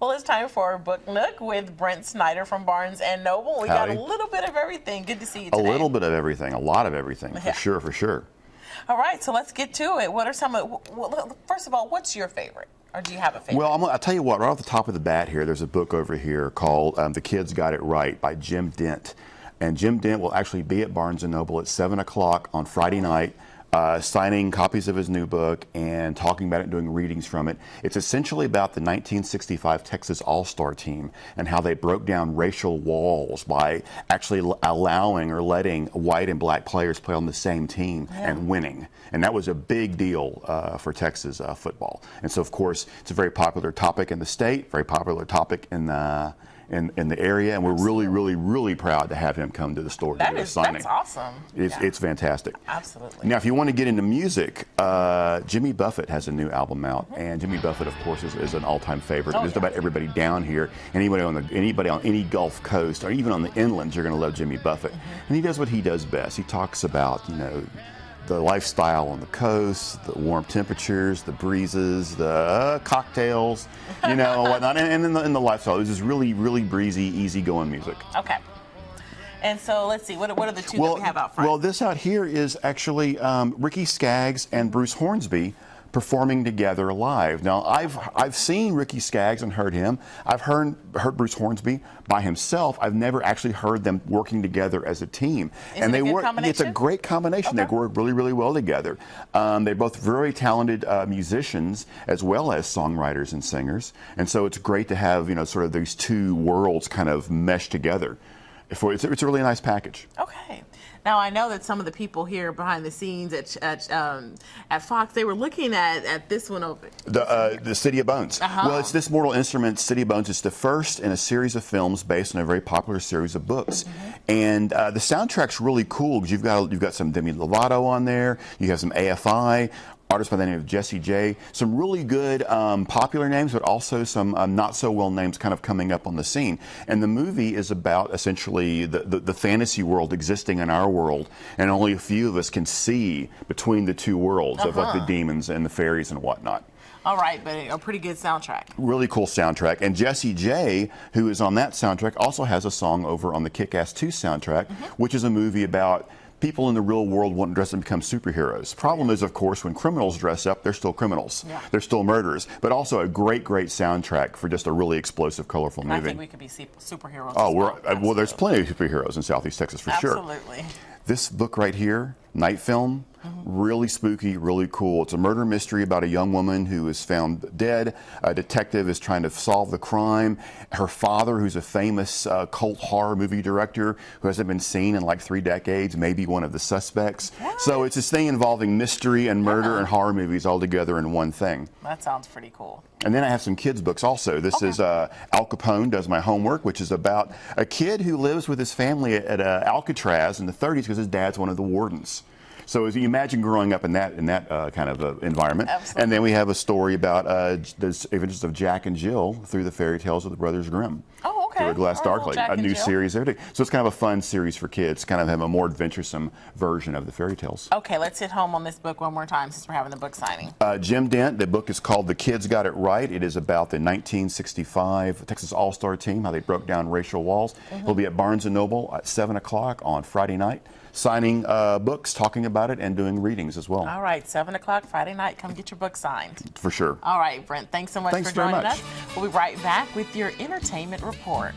Well, it's time for Book Nook with Brent Snyder from Barnes & Noble. We got Howdy. a little bit of everything. Good to see you A today. little bit of everything, a lot of everything, Yeah. for sure. All right, so let's get to it. What are some of, well, first of all, what's your favorite? Or do you have a favorite? Well, I'll tell you what, right off the top of the bat here, there's a book over here called The Kids Got It Right by Jim Dent. And Jim Dent will actually be at Barnes & Noble at 7 o'clock on Friday night, signing copies of his new book and talking about it and doing readings from it. It's essentially about the 1965 Texas All-Star team and how they broke down racial walls by actually allowing or letting white and black players play on the same team and winning. And that was a big deal for Texas football. And so, of course, it's a very popular topic in the state, very popular topic in the area, and we're really proud to have him come to the store to do a signing. That's awesome. It's fantastic. Absolutely. Now, if you want to get into music, Jimmy Buffett has a new album out, and Jimmy Buffett, of course, is an all-time favorite. Just about everybody down here, anybody on any Gulf Coast, or even on the inlands, you're going to love Jimmy Buffett. And he does what he does best. He talks about, the lifestyle on the coast, the warm temperatures, the breezes, the cocktails, whatnot, and in the lifestyle. It was just really breezy, easygoing music. Okay. And so let's see, what are the two that we have out front? Well, this out here is actually Ricky Skaggs and Bruce Hornsby performing together live. Now, I've seen Ricky Skaggs and heard him. I've heard Bruce Hornsby by himself. I've never actually heard them working together as a team. And they work. It's a great combination. Okay. They work really well together. They're both very talented musicians as well as songwriters and singers. And so it's great to have sort of these two worlds kind of mesh together. It's a really nice package. Okay. Now, I know that some of the people here behind the scenes at Fox, they were looking at this one over. The City of Bones. Well, it's this Mortal Instruments, City of Bones. It's the first in a series of films based on a very popular series of books. And the soundtrack's really cool because you've got some Demi Lovato on there. You have some AFI. Artist by the name of Jesse J. Some really good popular names, but also some not so well names kind of coming up on the scene. And the movie is about essentially the fantasy world existing in our world, and only a few of us can see between the two worlds of like the demons and the fairies and whatnot. All right, but a pretty good soundtrack. Really cool soundtrack. And Jesse J, who is on that soundtrack, also has a song over on the Kick-Ass 2 soundtrack, which is a movie about people in the real world want to dress up and become superheroes. Problem is, of course, when criminals dress up, they're still criminals. Yeah. They're still murderers. But also a great soundtrack for just a really explosive, colorful movie. I think we could be superheroes. Oh, well, there's plenty of superheroes in Southeast Texas for sure. Absolutely. This book right here, Night Film, really spooky, really cool. It's a murder mystery about a young woman who is found dead. A detective is trying to solve the crime. Her father, who's a famous cult horror movie director who hasn't been seen in like 3 decades, may be one of the suspects. What? So it's this thing involving mystery and murder and horror movies all together in one thing. That sounds pretty cool. And then I have some kids' books also. This is Al Capone Does My Homework, which is about a kid who lives with his family at Alcatraz in the 30s because his dad's one of the wardens. So as you imagine growing up in that kind of environment. Absolutely. And then we have a story about the adventures of Jack and Jill through the fairy tales of the Brothers Grimm. Oh, okay. Through a Glass Darkly, a new series. Everything. So it's kind of a fun series for kids, kind of have a more adventuresome version of the fairy tales. Okay, let's hit home on this book one more time since we're having the book signing. Jim Dent, the book is called The Kids Got It Right. It is about the 1965 Texas All-Star team, how they broke down racial walls. He'll be at Barnes & Noble at 7 o'clock on Friday night, signing books, talking about it, and doing readings as well. All right, 7 o'clock Friday night. Come get your book signed. For sure. All right, Brent, thanks so much for joining us. We'll be right back with your entertainment report.